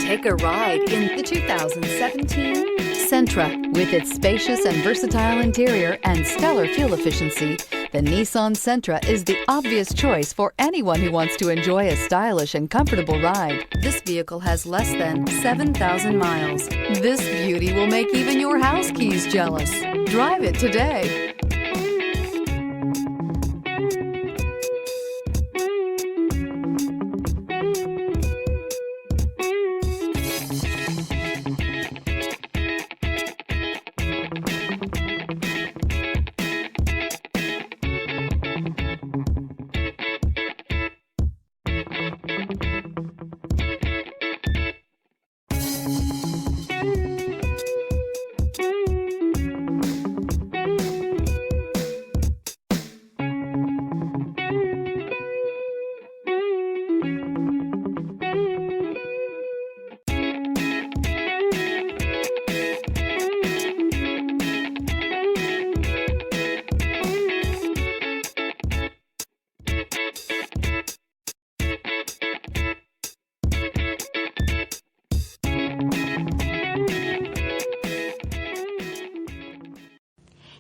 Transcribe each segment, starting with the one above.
Take a ride in the 2017 Sentra. With its spacious and versatile interior and stellar fuel efficiency, the Nissan Sentra is the obvious choice for anyone who wants to enjoy a stylish and comfortable ride. This vehicle has less than 7,000 miles. This beauty will make even your house keys jealous. Drive it today.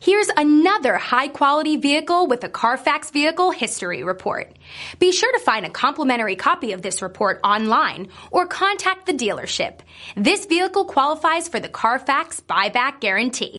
Here's another high-quality vehicle with a Carfax Vehicle History Report. Be sure to find a complimentary copy of this report online or contact the dealership. This vehicle qualifies for the Carfax Buyback Guarantee.